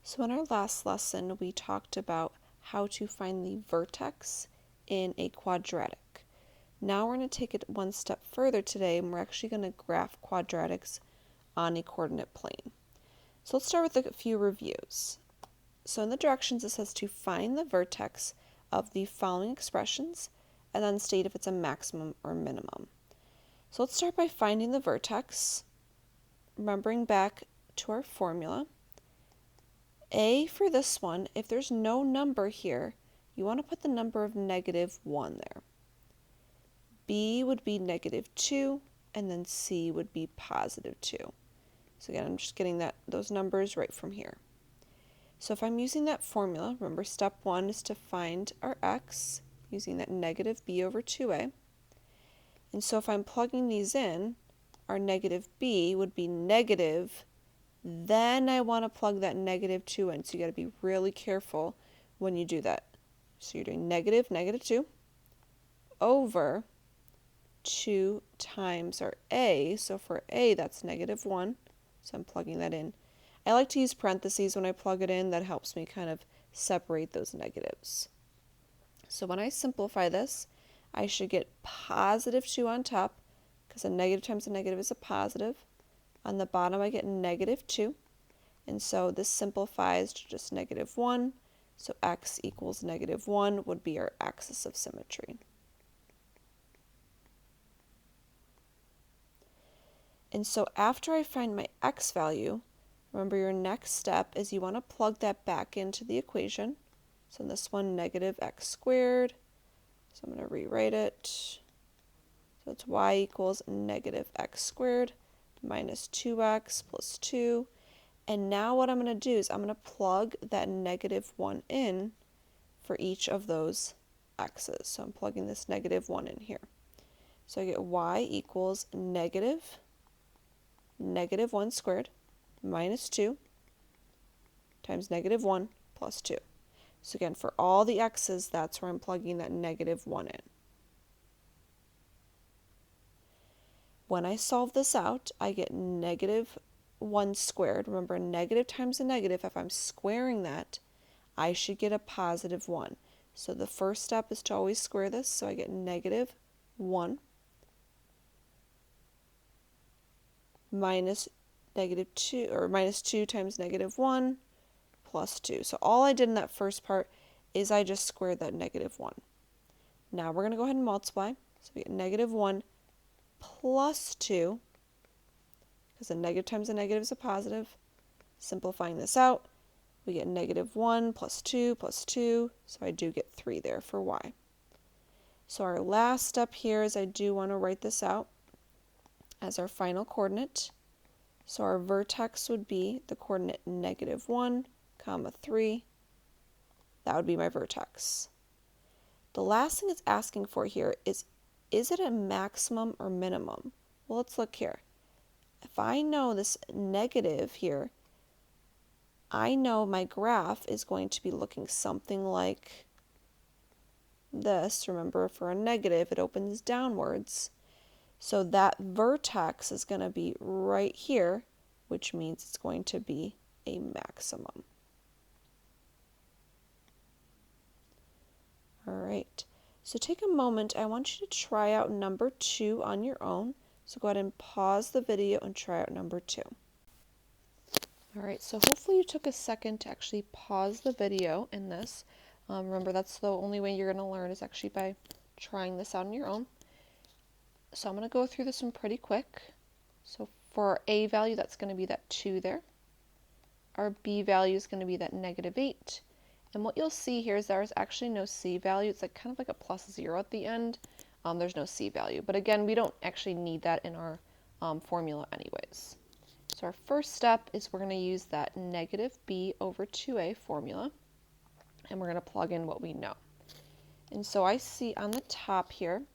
So in our last lesson, we talked about how to find the vertex in a quadratic. Now we're going to take it one step further today, and we're actually going to graph quadratics on a coordinate plane. So let's start with a few reviews. So in the directions, it says to find the vertex of the following expressions, and then state if it's a maximum or minimum. So let's start by finding the vertex, remembering back to our formula. A for this one, if there's no number here, you want to put the number of -1 there. B would be -2, and then C would be +2. So again, I'm just getting those numbers right from here. So if I'm using that formula, remember step 1 is to find our x using that -b over 2a. And so if I'm plugging these in, our -b would be negative. Then I want to plug that -2 in, so you got to be really careful when you do that. So you're doing -2 over 2 times our a. So for a, that's -1. So I'm plugging that in. I like to use parentheses when I plug it in. That helps me kind of separate those negatives. So when I simplify this, I should get +2 on top, because a negative times a negative is a positive. On the bottom, I get -2, and so this simplifies to just -1, so x equals -1 would be our axis of symmetry. And so after I find my x value, remember your next step is you want to plug that back into the equation. So in this one, -x², so I'm going to rewrite it. So it's y equals -x² minus 2x plus 2. And now what I'm going to do is I'm going to plug that -1 in for each of those x's. So I'm plugging this -1 in here. So I get y equals -1² minus 2 times -1 plus 2. So again, for all the x's, that's where I'm plugging that -1 in. When I solve this out, I get -1². Remember, negative times a negative, if I'm squaring that, I should get a +1. So the first step is to always square this, so I get -1 minus -2, or minus 2 times -1 plus 2. So all I did in that first part is I just squared that -1. Now we're going to go ahead and multiply. So we get -1 plus 2, because a negative times a negative is a positive. Simplifying this out, we get -1 plus 2, so I do get 3 there for y. So our last step here is I do want to write this out as our final coordinate. So our vertex would be the coordinate -1, 3. That would be my vertex. The last thing it's asking for here is it a maximum or minimum? Well, let's look here. If I know this negative here, I know my graph is going to be looking something like this. Remember, for a negative, it opens downwards. So that vertex is going to be right here, which means it's going to be a maximum. All right. So take a moment. I want you to try out number 2 on your own. So go ahead and pause the video and try out number 2. All right, so hopefully you took a second to actually pause the video in this. Remember, that's the only way you're going to learn is actually by trying this out on your own. So I'm going to go through this one pretty quick. So for our a value, that's going to be that 2 there. Our b value is going to be that -8. And what you'll see here is there's actually no c value. It's like kind of like a +0 at the end. There's no c value. But again, we don't actually need that in our formula anyways. So our first step is we're going to use that -b over 2a formula. And we're going to plug in what we know. And so I see on the top here,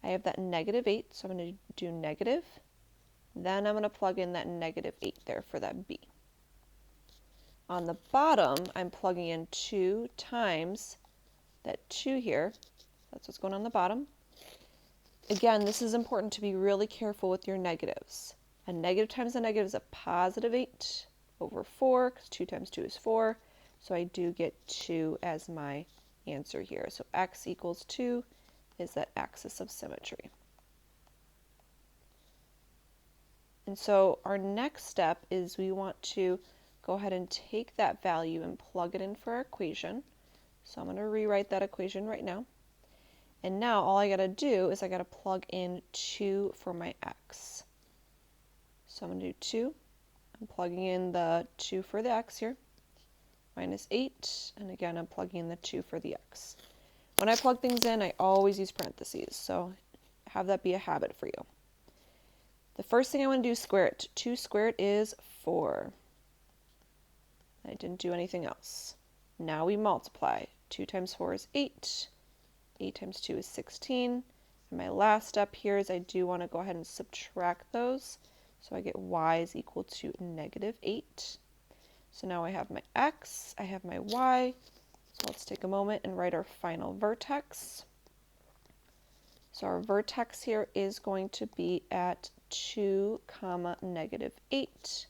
I have that -8. So I'm going to do negative. Then I'm going to plug in that -8 there for that b. On the bottom, I'm plugging in 2 times that 2 here. That's what's going on the bottom. Again, this is important to be really careful with your negatives. A negative times a negative is a +8. over 4, because 2 times 2 is 4. So I do get 2 as my answer here. So x equals 2 is that axis of symmetry. And so our next step is we want to go ahead and take that value and plug it in for our equation. So I'm going to rewrite that equation right now. And now all I got to do is I got to plug in 2 for my x. So I'm going to do 2. I'm plugging in the 2 for the x here, minus 8. And again, I'm plugging in the 2 for the x. When I plug things in, I always use parentheses. So have that be a habit for you. The first thing I want to do is square it. 2 squared is 4. I didn't do anything else. Now we multiply. 2 times 4 is 8. 8 times 2 is 16. And my last step here is I do want to go ahead and subtract those. So I get y is equal to negative 8. So now I have my x, I have my y. So let's take a moment and write our final vertex. So our vertex here is going to be at 2, negative 8.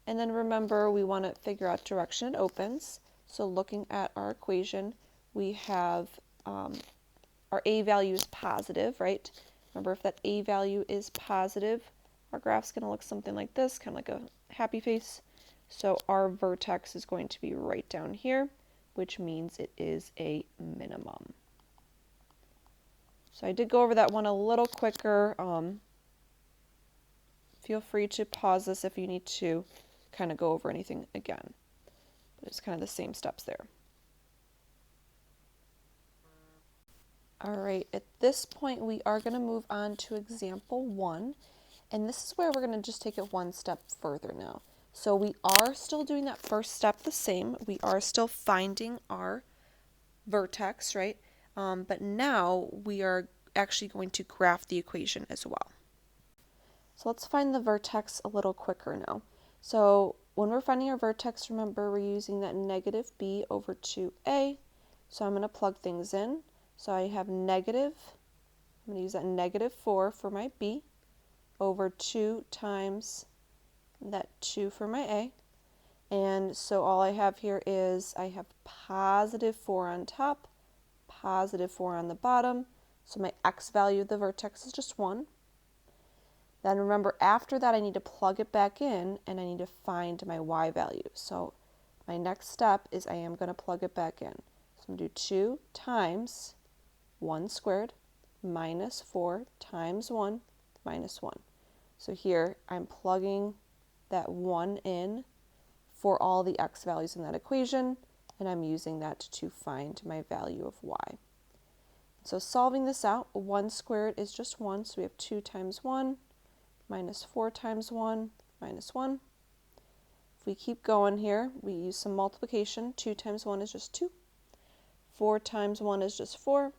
And then remember, we want to figure out direction it opens. So looking at our equation, we have our a value is positive, right? Remember, if that a value is positive, our graph's going to look something like this, kind of like a happy face. So our vertex is going to be right down here, which means it is a minimum. So I did go over that one a little quicker. Feel free to pause this if you need to kind of go over anything again. But it's kind of the same steps there. All right, at this point we are going to move on to example 1, and this is where we're going to just take it one step further now. So we are still doing that first step the same. We are still finding our vertex, right? But now we are actually going to graph the equation as well. So let's find the vertex a little quicker now. So when we're finding our vertex, remember we're using that negative b over 2a. So I'm going to plug things in. So I have negative, I'm going to use that negative 4 for my b, over 2 times that 2 for my a. And so all I have here is I have positive 4 on top, positive 4 on the bottom. So my x value of the vertex is just 1. Then remember, after that I need to plug it back in and I need to find my y value. So my next step is I am going to plug it back in. So I'm going to do 2 times 1 squared minus 4 times 1 minus 1. So here I'm plugging that 1 in for all the x values in that equation, and I'm using that to find my value of y. So solving this out, 1 squared is just 1, so we have 2 times 1 minus 4 times 1 minus 1. If we keep going here, we use some multiplication. 2 times 1 is just 2. 4 times 1 is just 4.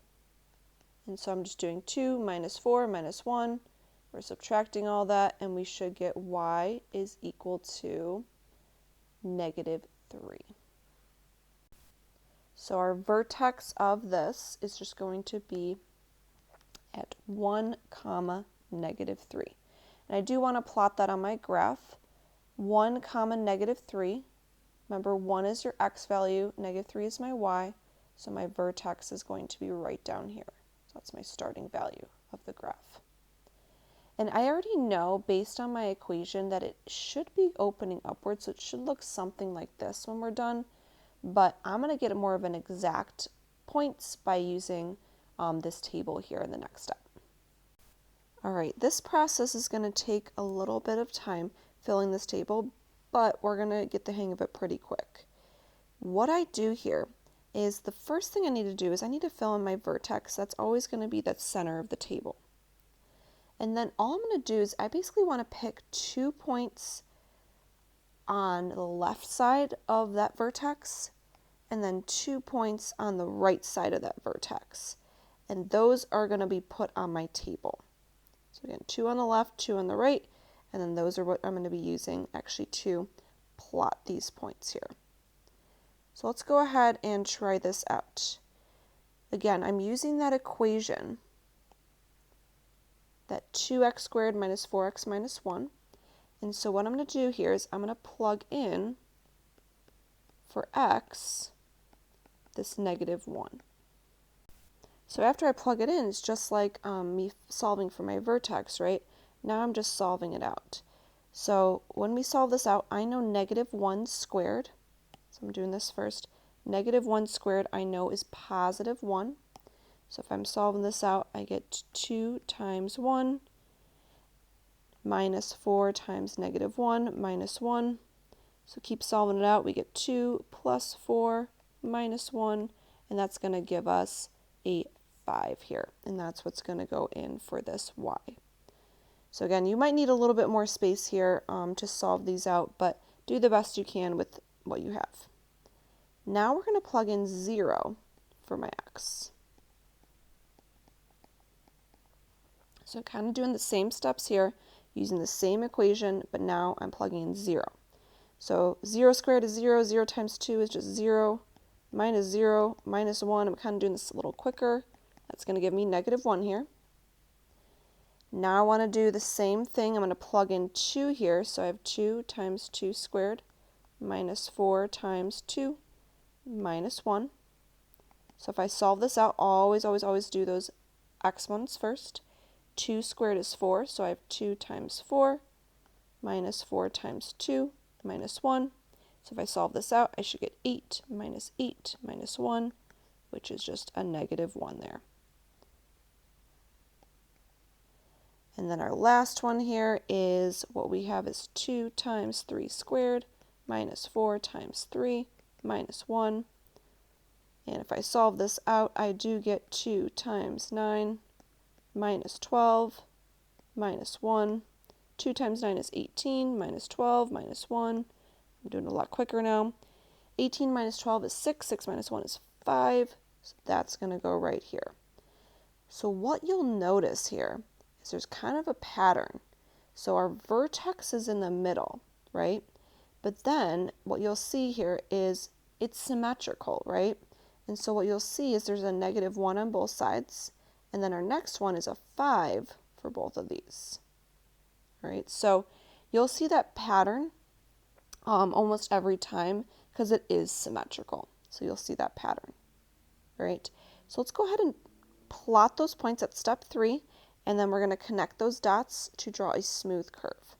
And so I'm just doing 2 minus 4 minus 1. We're subtracting all that, and we should get y is equal to negative 3. So our vertex of this is just going to be at 1, negative 3. And I do want to plot that on my graph. 1, negative 3. Remember, 1 is your x value, negative 3 is my y, so my vertex is going to be right down here. So that's my starting value of the graph. And I already know, based on my equation, that it should be opening upwards, so it should look something like this when we're done. But I'm going to get more of an exact points by using this table here in the next step. All right, this process is going to take a little bit of time filling this table, but we're going to get the hang of it pretty quick. What I do here is the first thing I need to do is I need to fill in my vertex. That's always going to be the center of the table. And then all I'm going to do is I basically want to pick 2 points on the left side of that vertex and then 2 points on the right side of that vertex. And those are going to be put on my table. So again, 2 on the left, 2 on the right, and then those are what I'm going to be using actually to plot these points here. So let's go ahead and try this out. Again, I'm using that equation, that 2x squared minus 4x minus 1. And so what I'm going to do here is I'm going to plug in for x this -1. So after I plug it in, it's just like me solving for my vertex, right? Now I'm just solving it out. So when we solve this out, I know -1 squared. So I'm doing this first. -1 squared I know is +1. So if I'm solving this out, I get 2 times 1 minus 4 times -1 minus 1. So keep solving it out. We get 2 plus 4 minus 1, and that's going to give us a 5 here. And that's what's going to go in for this y. So again, you might need a little bit more space here to solve these out, but do the best you can with what you have. Now we're going to plug in 0 for my x. So kind of doing the same steps here, using the same equation, but now I'm plugging in 0. So 0 squared is 0, 0 times 2 is just 0, minus 1. I'm kind of doing this a little quicker. That's going to give me -1 here. Now I want to do the same thing. I'm going to plug in 2 here. So I have 2 times 2 squared minus 4 times 2 minus 1. So if I solve this out, always do those exponents first. 2 squared is 4, so I have 2 times 4 minus 4 times 2 minus 1. So if I solve this out, I should get 8 minus 1, which is just a -1 there. And then our last one here is what we have is 2 times 3 squared minus 4 times 3 minus 1. And if I solve this out, I do get 2 times 9 minus 12 minus 1. 2 times 9 is 18 minus 12 minus 1. I'm doing it a lot quicker now. 18 minus 12 is 6. 6 minus 1 is 5. So that's going to go right here. So what you'll notice here is there's kind of a pattern. So our vertex is in the middle, right? But then what you'll see here is it's symmetrical, right? And so what you'll see is there's a -1 on both sides. And then our next one is a 5 for both of these. All right, so you'll see that pattern almost every time because it is symmetrical. So you'll see that pattern. All right, so let's go ahead and plot those points at step 3, and then we're going to connect those dots to draw a smooth curve.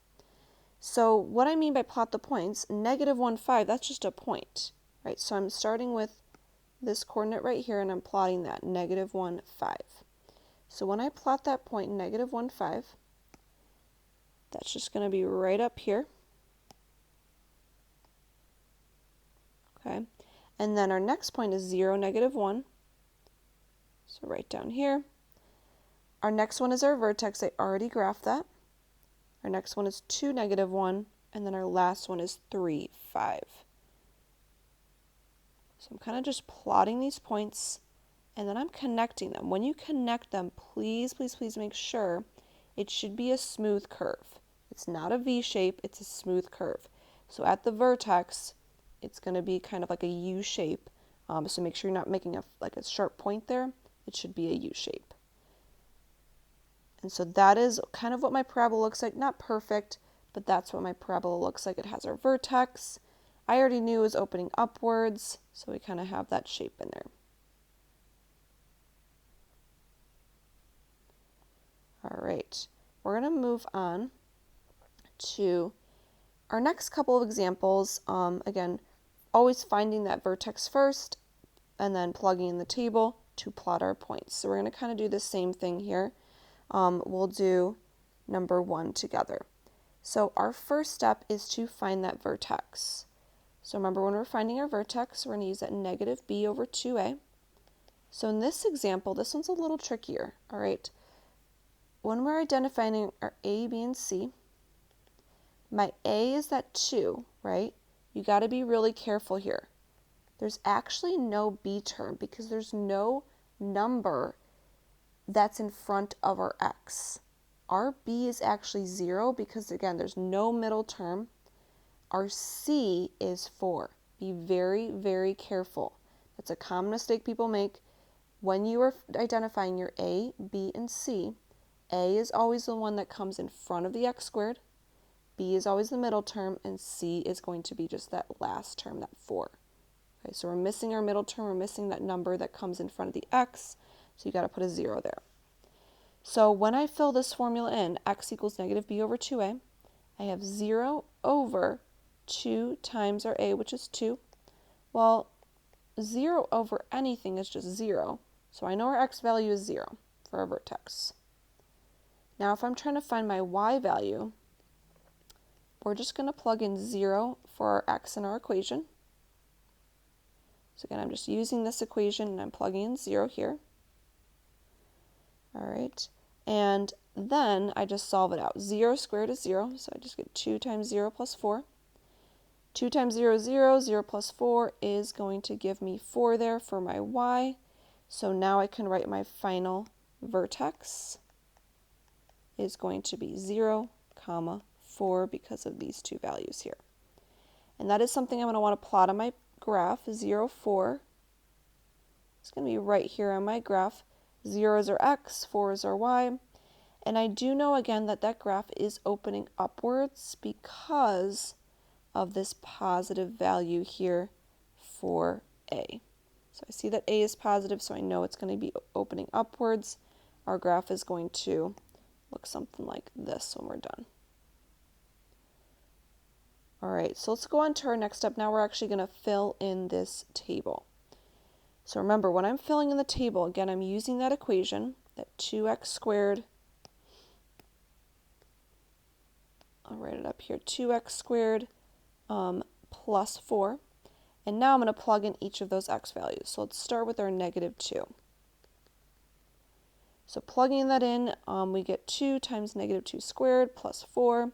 So what I mean by plot the points, -1, 5, that's just a point, right? So I'm starting with this coordinate right here, and I'm plotting that, -1, 5. So when I plot that point, -1, 5, that's just going to be right up here. Okay, and then our next point is 0, -1. So right down here. Our next one is our vertex. I already graphed that. Our next one is 2, -1, and then our last one is 3, 5. So I'm kind of just plotting these points, and then I'm connecting them. When you connect them, please make sure it should be a smooth curve. It's not a V shape, it's a smooth curve. So at the vertex, it's going to be kind of like a U shape. So make sure you're not making a sharp point there. It should be a U shape. And so that is kind of what my parabola looks like. Not perfect, but that's what my parabola looks like. It has our vertex. I already knew it was opening upwards, so we kind of have that shape in there. All right, we're going to move on to our next couple of examples. Again, always finding that vertex first and then plugging in the table to plot our points. So we're going to kind of do the same thing here. We'll do number 1 together. So our first step is to find that vertex. So remember, when we're finding our vertex, we're going to use that -b over 2a. So in this example, this one's a little trickier, all right? When we're identifying our A, B, and C, my A is that 2, right? You got to be really careful here. There's actually no B term because there's no number that's in front of our x. Our B is actually 0 because, again, there's no middle term. Our C is 4. Be very careful. That's a common mistake people make. When you are identifying your A, B, and C, A is always the one that comes in front of the x squared. B is always the middle term, and C is going to be just that last term, that 4. Okay, so we're missing our middle term, we're missing that number that comes in front of the x, so you got to put a 0 there. So when I fill this formula in, x equals negative b over 2a, I have 0 over 2 times our a, which is 2. Well, 0 over anything is just 0, so I know our x value is 0 for our vertex. Now if I'm trying to find my y value, we're just going to plug in 0 for our x in our equation. So again, I'm just using this equation and I'm plugging in 0 here. All right, and then I just solve it out. 0 squared is 0, so I just get 2 times 0 plus 4. 2 times 0 is 0, 0 plus 4 is going to give me 4 there for my y. So now I can write my final vertex is going to be 0, 4 because of these two values here. And that is something I'm going to want to plot on my graph, 0, 4. It's going to be right here on my graph. 0 is our x, 4 is our y. And I do know again that that graph is opening upwards because of this positive value here for a. So I see that a is positive, so I know it's going to be opening upwards. Our graph is going to look something like this when we're done. All right, so let's go on to our next step. Now we're actually going to fill in this table. So remember, when I'm filling in the table, again, I'm using that equation, that 2x squared. I'll write it up here, 2x squared plus 4. And now I'm going to plug in each of those x values. So let's start with our negative 2. So plugging that in, we get 2 times negative 2 squared plus 4.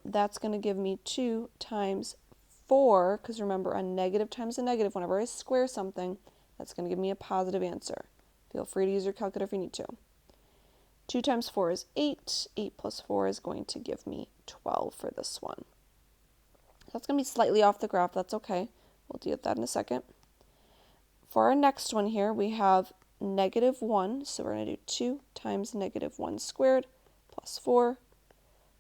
That's going to give me 2 times 4, because remember, a negative times a negative, whenever I square something, that's going to give me a positive answer. Feel free to use your calculator if you need to. 2 times 4 is 8. 8 plus 4 is going to give me 12 for this one. That's going to be slightly off the graph. That's okay. We'll deal with that in a second. For our next one here, we have negative 1. So we're going to do 2 times negative 1 squared plus 4.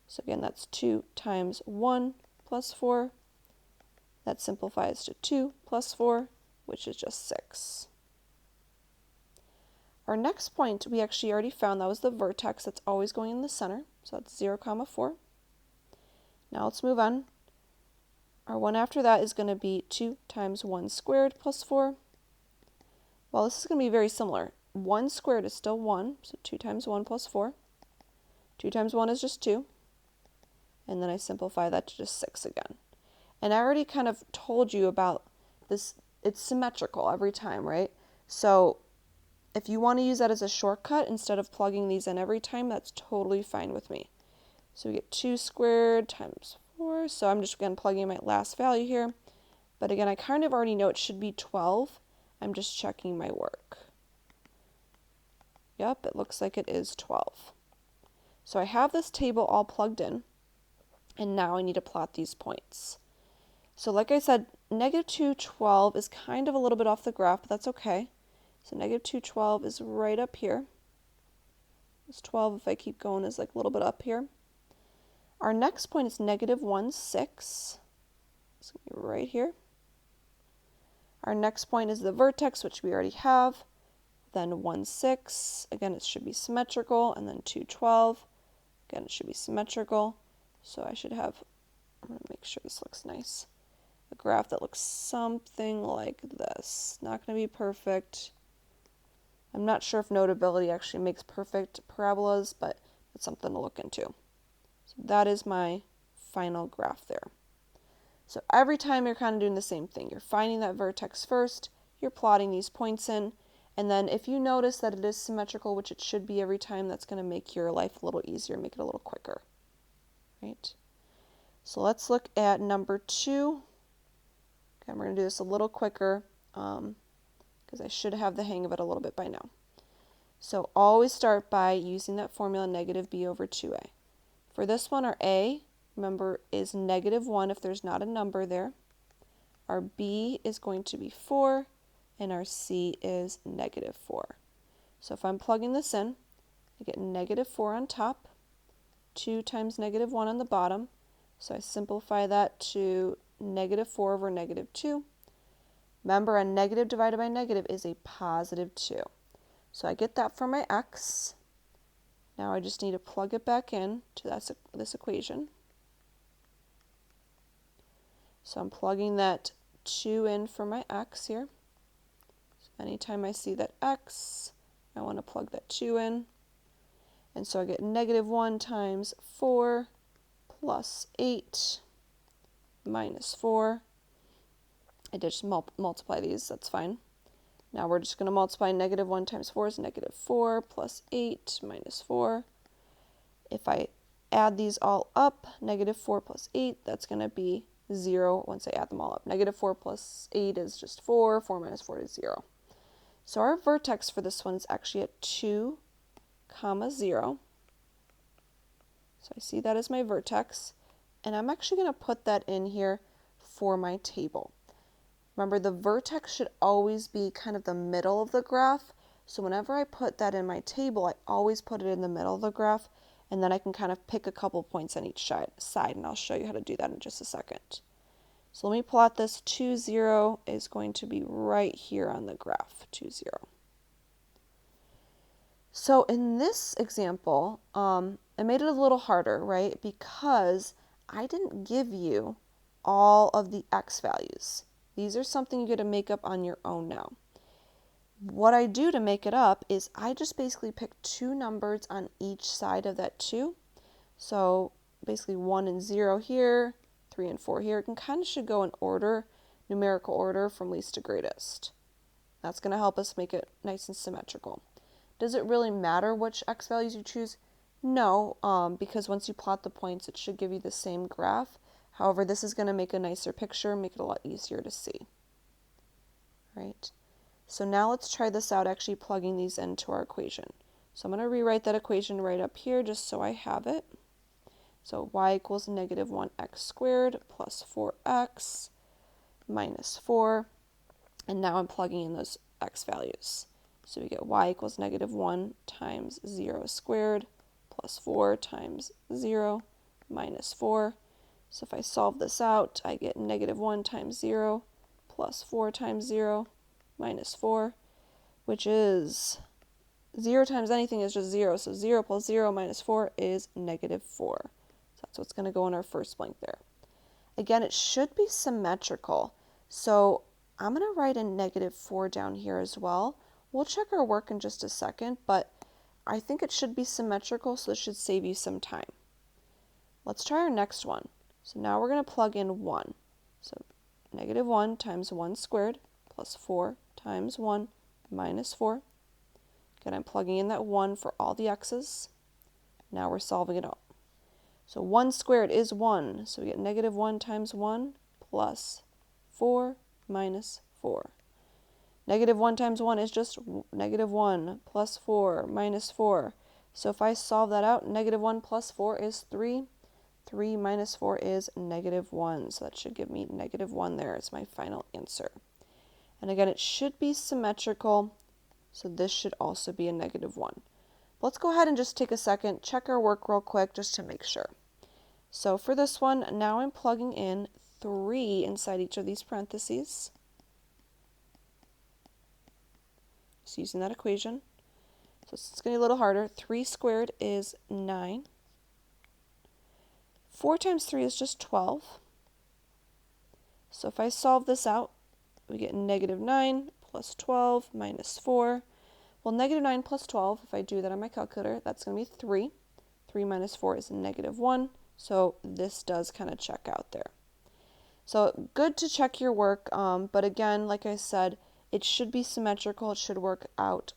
So again, that's 2 times 1 plus 4. That simplifies to 2 plus 4, which is just 6. Our next point, we actually already found that was the vertex that's always going in the center. So that's 0, 4. Now let's move on. Our one after that is going to be 2 times 1 squared plus 4. Well, this is going to be very similar. 1 squared is still 1, so 2 times 1 plus 4. 2 times 1 is just 2. And then I simplify that to just 6 again. And I already kind of told you about this. It's symmetrical every time, right? So if you want to use that as a shortcut instead of plugging these in every time, that's totally fine with me. So we get 2 squared times 4. So I'm just again plugging in my last value here. But again, I kind of already know it should be 12. I'm just checking my work. Yep, it looks like it is 12. So I have this table all plugged in. And now I need to plot these points. So like I said, negative 2, 12 is kind of a little bit off the graph, but that's okay. So negative 2, 12 is right up here. This 12, if I keep going, is like a little bit up here. Our next point is negative 1, 6. It's going to be right here. Our next point is the vertex, which we already have. Then 1, 6. Again, it should be symmetrical. And then 2, 12. Again, it should be symmetrical. So I should have, I'm going to make sure this looks nice, a graph that looks something like this. Not going to be perfect. I'm not sure if notability actually makes perfect parabolas, but it's something to look into. So that is my final graph there. So every time you're kind of doing the same thing. You're finding that vertex first, you're plotting these points in, and then if you notice that it is symmetrical, which it should be every time, that's going to make your life a little easier, make it a little quicker. Right? So let's look at number 2. Okay, we're going to do this a little quicker because I should have the hang of it a little bit by now. So always start by using that formula negative b over 2a. For this one, our a, remember, is negative 1 if there's not a number there. Our b is going to be 4, and our c is negative 4. So if I'm plugging this in, I get negative 4 on top. 2 times negative 1 on the bottom. So I simplify that to negative 4 over negative 2. Remember, a negative divided by negative is a positive 2. So I get that for my x. Now I just need to plug it back in to this equation. So I'm plugging that 2 in for my x here. So anytime I see that x, I want to plug that 2 in. And so I get negative 1 times 4 plus 8 minus 4. I just multiply these, that's fine. Now we're just going to multiply negative 1 times 4 is negative 4 plus 8 minus 4. If I add these all up, negative 4 plus 8, that's going to be 0 once I add them all up. Negative 4 plus 8 is just 4. 4 minus 4 is 0. So our vertex for this one is actually at 2, 0. So I see that as my vertex. And I'm actually going to put that in here for my table. Remember, the vertex should always be kind of the middle of the graph. So whenever I put that in my table, I always put it in the middle of the graph. And then I can kind of pick a couple points on each side. And I'll show you how to do that in just a second. So let me plot this. 2, 0 is going to be right here on the graph. 2, 0. So in this example, I made it a little harder, right? Because I didn't give you all of the x values. These are something you get to make up on your own now. What I do to make it up is I just basically pick 2 numbers on each side of that 2. So basically 1 and 0 here, 3 and 4 here. It can kind of should go in order, numerical order from least to greatest. That's going to help us make it nice and symmetrical. Does it really matter which x values you choose? No, because once you plot the points, it should give you the same graph. However, this is going to make a nicer picture, make it a lot easier to see. Right? So now let's try this out, actually plugging these into our equation. So I'm going to rewrite that equation right up here just so I have it. So y equals negative 1x squared plus 4x minus 4. And now I'm plugging in those x values. So we get y equals negative 1 times 0 squared plus 4 times 0 minus 4. So if I solve this out, I get negative 1 times 0 plus 4 times 0 minus 4, which is 0 times anything is just 0. So 0 plus 0 minus 4 is negative 4. So that's what's going to go in our first blank there. Again, it should be symmetrical. So I'm going to write a negative 4 down here as well. We'll check our work in just a second, but I think it should be symmetrical, so this should save you some time. Let's try our next one. So now we're going to plug in 1. So negative 1 times 1 squared plus 4 times 1 minus 4. Again, I'm plugging in that 1 for all the x's. Now we're solving it out. So 1 squared is 1. So we get negative 1 times 1 plus 4 minus 4. Negative 1 times 1 is just negative 1 plus 4 minus 4. So if I solve that out, negative 1 plus 4 is 3. 3 minus 4 is negative 1. So that should give me negative 1 there as my final answer. And again, it should be symmetrical. So this should also be a negative 1. Let's go ahead and just take a second, check our work real quick just to make sure. So for this one, now I'm plugging in 3 inside each of these parentheses. Just using that equation. So it's going to be a little harder. 3 squared is 9. 4 times 3 is just 12. So if I solve this out, we get negative 9 plus 12 minus 4. Well, negative 9 plus 12, if I do that on my calculator, that's going to be 3. 3 minus 4 is negative 1. So this does kind of check out there. So good to check your work, but again, like I said, it should be symmetrical. It should work out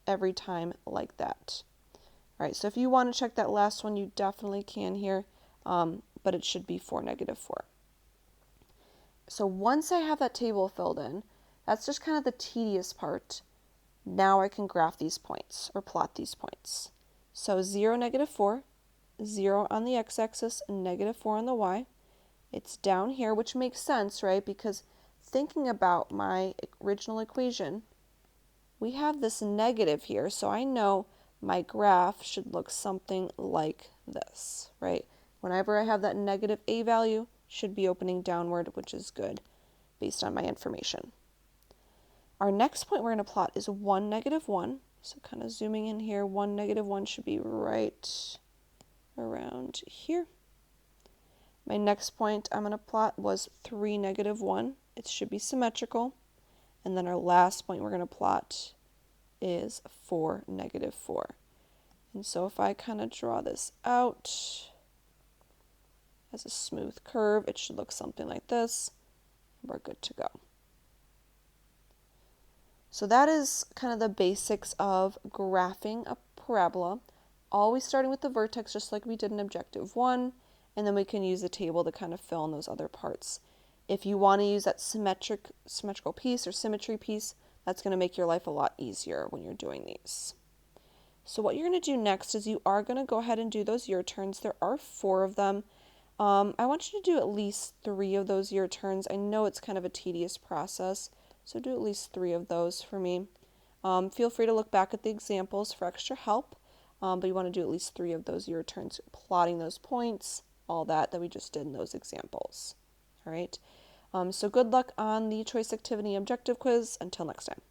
every time like that. All right, so if you want to check that last one, you definitely can here, but it should be for negative 4. So once I have that table filled in, that's just kind of the tedious part. Now I can graph these points or plot these points. So 0, negative 4, 0 on the x-axis, and negative 4 on the y. It's down here, which makes sense, right? Because thinking about my original equation, we have this negative here, so I know my graph should look something like this, right? Whenever I have that negative a value, should be opening downward, which is good based on my information. Our next point we're going to plot is 1, -1. So kind of zooming in here, 1, -1 should be right around here. My next point I'm going to plot was 3, -1. It should be symmetrical. And then our last point we're going to plot is 4, -4. And so if I kind of draw this out as a smooth curve, it should look something like this. We're good to go. So that is kind of the basics of graphing a parabola, always starting with the vertex just like we did in Objective 1, and then we can use a table to kind of fill in those other parts. If you want to use that symmetrical piece or symmetry piece, that's going to make your life a lot easier when you're doing these. So what you're going to do next is you are going to go ahead and do those year turns. There are 4 of them. I want you to do at least 3 of those year turns. I know it's kind of a tedious process, so do at least 3 of those for me. Feel free to look back at the examples for extra help, but you want to do at least 3 of those year turns, plotting those points, all that we just did in those examples. All right. So good luck on the choice activity objective quiz. Until next time.